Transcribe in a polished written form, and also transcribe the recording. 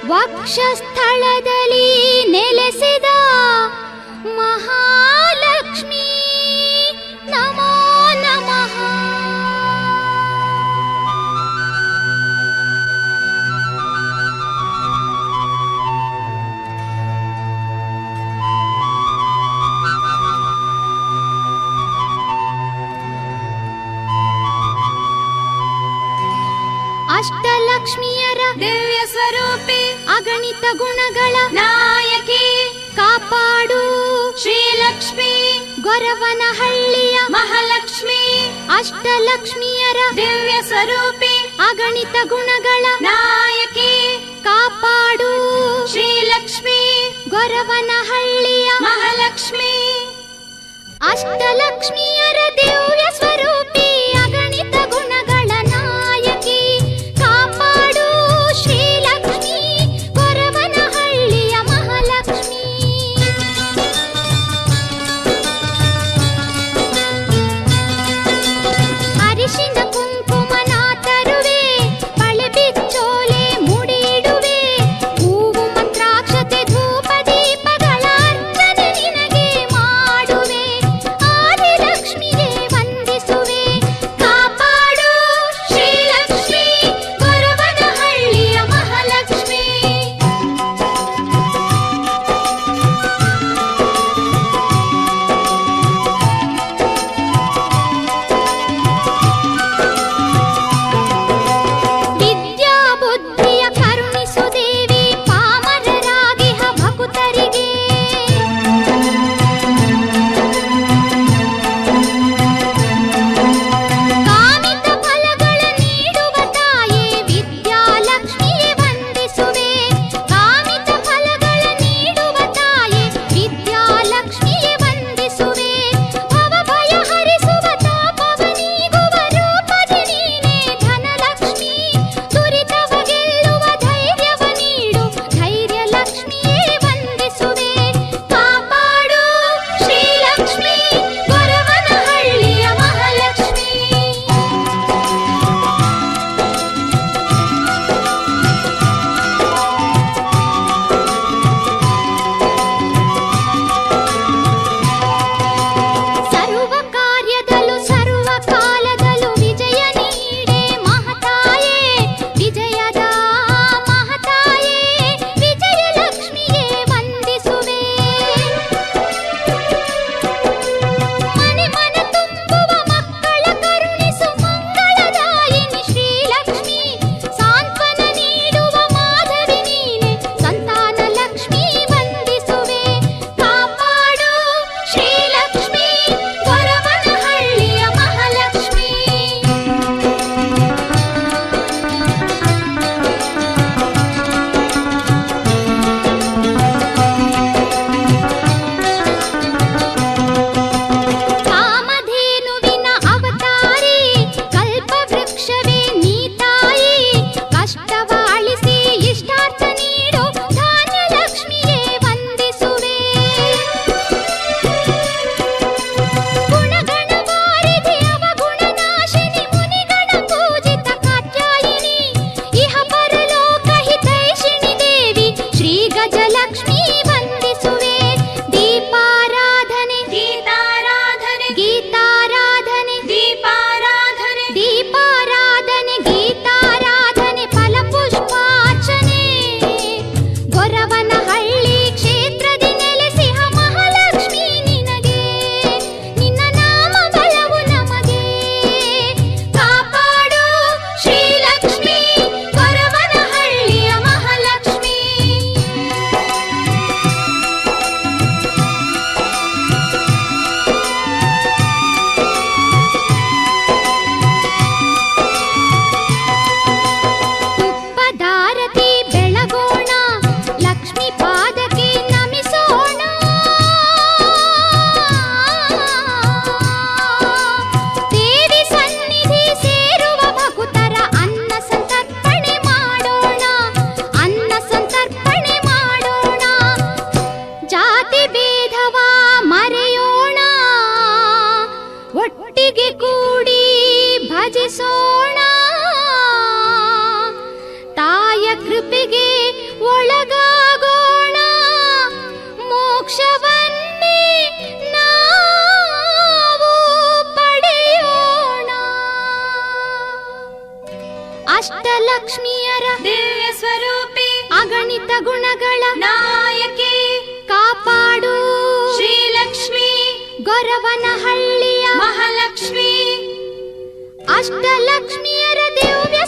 ವಕ್ಷಸ್ಥಳದಲ್ಲಿ ನೆಲೆಸಿದ ಮಹಾಲಕ್ಷ್ಮೀ ನಮೋ ನಮಃ. ಅಷ್ಟಲಕ್ಷ್ಮಿಯರ ದಿವ್ಯ ಸ್ವರೂಪಿ, ಅಗಣಿತ ಗುಣಗಳ ನಾಯಕಿ, ಕಾಪಾಡು ಶ್ರೀಲಕ್ಷ್ಮಿ, ಗೊರವನಹಳ್ಳಿಯ ಮಹಾಲಕ್ಷ್ಮಿ. ಅಷ್ಟಲಕ್ಷ್ಮಿಯರ ದಿವ್ಯ ಸ್ವರೂಪಿ, ಅಗಣಿತ ಗುಣಗಳ ನಾಯಕಿ, ಕಾಪಾಡು ಶ್ರೀಲಕ್ಷ್ಮಿ, ಗೊರವನಹಳ್ಳಿಯ ಮಹಾಲಕ್ಷ್ಮಿ. ಅಷ್ಟಲಕ್ಷ್ಮಿಯರ ದಿವ್ಯ ಸ್ವರೂಪಿ, ಅಗಣಿತ ಗುಣಗಳ ನಾಯಕಿ, ಕಾಪಾಡು ಶ್ರೀಲಕ್ಷ್ಮಿ, ಗೊರವನಹಳ್ಳಿಯ ಮಹಾಲಕ್ಷ್ಮಿ. ಅರಿಶಿನ ಕುಂಕುಮನ ತರುವೆ, ಬಳೆ ಬಿಚ್ಚೋಲೆ ಮುಡಿಡುವೆ, ಹೂವು ಮಂತ್ರಾಕ್ಷತೆ ಧೂಪ ದೀಪಗಳ ಅರ್ಚನೆ ನಿನಗೆ ಮಾಡುವೆ, ಆದಿಲಕ್ಷ್ಮಿಗೆ ವಂದಿಸುವೆ, ಕಾಪಾಡು ಶ್ರೀಲಕ್ಷ್ಮಿ, ಗೊರವನಹಳ್ಳಿಯ ಮಹಾಲಕ್ಷ್ಮಿ. ವಿದ್ಯಾ ಬುದ್ಧಿಯ ಕರುಣಿಸು ದೇವಿ, ಪಾಮರರಾಗಿಹ ಭಕುತರಿಗೆ. ಕಾಮಿತ ಫಲಗಳ ನೀಡುವ ತಾಯೇ ವಿದ್ಯಾಲಕ್ಷ್ಮಿಯೇ ವಂದಿಸುವೆ, ಕಾಮಿತ ಫಲಗಳ ನೀಡುವ ತಾಯೇ ವಿದ್ಯಾಲಕ್ಷ್ಮಿಯೇ ವಂದಿಸುವೆ, ಭವಭಯ ಹರಿಸುವ ತಾಪವ ನೀಗುವ ರೂಪದಿ ನೀನೇ ಧನಲಕ್ಷ್ಮಿ, ದುರಿತವ ಗೆಲ್ಲುವ ಧೈರ್ಯವ ನೀಡು ಧೈರ್ಯಲಕ್ಷ್ಮಿಯೇ ವಂದಿಸುವೆ, ಕಾಪಾಡು ಶ್ರೀಲಕ್ಷ್ಮಿ, ಗೊರವನಹಳ್ಳಿಯ ಮಹಾಲಕ್ಷ್ಮಿ. ಸರ್ವ ಕಾರ್ಯದಲ್ಲೂ ಸರ್ವ ಕಾಲದಲ್ಲೂ ವಿಜಯ ನೀಡೆ ಮಹತಾಯೇ, ವಿಜಯದ ಮಹತಾಯೇ ವಿಜಯಲಕ್ಷ್ಮಿಯೇ ವಂದಿಸುವೆ, ಮನೆ ಮನ ತುಂಬುವ ಮಕ್ಕಳ ಕರುಣಿಸು ಮಂಗಳದಾಯಿನಿ ಶ್ರೀಲಕ್ಷ್ಮಿ, ಸಾಂತ್ವನ ನೀಡುವ ಮಾಧವಿ ನೀನೆ ಸಂತಾನ ಲಕ್ಷ್ಮಿ ವಂದಿಸುವೆ, ಕಾಪಾಡು ಶ್ರೀಲಕ್ಷ್ಮಿ, ಗೊರವನಹಳ್ಳಿಯ ಮಹಾಲಕ್ಷ್ಮಿ. ಕಾಮಧೇನುವಿನ ಅವತಾರಿ, ಕಲ್ಪವೃಕ್ಷವೇ ನೀ ತಾಯಿ, ಕಷ್ಟವ ಅಳಿಸಿ ಇಷ್ಟಾರ್ಥ ನೀಡು ಧಾನ್ಯಲಕ್ಷ್ಮಿಯೇ ವಂದಿಸುವೆ, ಗುಣಗಣ ವಾರಿಧಿ ಅವಗುಣನಾಶಿನಿ, ಮುನಿಗಣ ಪೂಜಿತ ಕಾತ್ಯಾಯಿನಿ, ಇಹ ಪರಲೋಕ ಹಿತೈಷಿಣಿ ದೇವಿ ಶ್ರೀ ಗಜಲಕ್ಷ್ಮೀ ವಂದಿಸುವೆ, ದೀಪಾರಾಧನೆ ಗೀತಾರಾಧನೆ, ಗೀತಾರಾಧನೆ ದೀಪಾರಾಧನೆ, ದೀಪಾರಾಧನೆ ಗೀತಾರಾಧನೆ ಫಲಪುಷ್ಪಾರ್ಚನೆ, ಗೊರವನಹಳ್ಳಿ ಕ್ಷೇತ್ರದಿ ನೆಲೆಸಿಹ ಮಹಾಲಕ್ಷ್ಮಿ ನಿನಗೆ, ನಿನ್ನ ನಾಮ ಬಲವು ನಮಗೆ, ಕಾಪಾಡು ಶ್ರೀಲಕ್ಷ್ಮಿ, ಗೊರವನಹಳ್ಳಿಯ ಮಹಾಲಕ್ಷ್ಮಿ. ತುಪ್ಪದಾರತಿ ಬೆಳಗೋಣ, ಲಕ್ಷ್ಮಿ ಪಾದಕ್ಕೆ ನಮಿಸೋಣ, ದೇವಿ ಸನ್ನಿಧಿ ಸೇರುವ ಭಕುತರ ಅನ್ನ ಸಂತರ್ಪಣೆ ಮಾಡೋಣ, ಅನ್ನ ಸಂತರ್ಪಣೆ ಮಾಡೋಣ, ಜಾತಿ ಭೇದವ ಮರೆಯೋಣ, ಒಟ್ಟಿಗೆ ಕೂಡಿ ಭಜಿಸೋಣ, ತಾಯ ಕೃಪೆಗೆ ಒಳ ಅಮಿತ ಗುಣಗಳ ನಾಯಕಿ ಕಾಪಾಡು ಶ್ರೀಲಕ್ಷ್ಮಿ ಗೊರವನಹಳ್ಳಿಯ ಮಹಾಲಕ್ಷ್ಮಿ ಅಷ್ಟಲಕ್ಷ್ಮಿಯರ ದಿವ್ಯ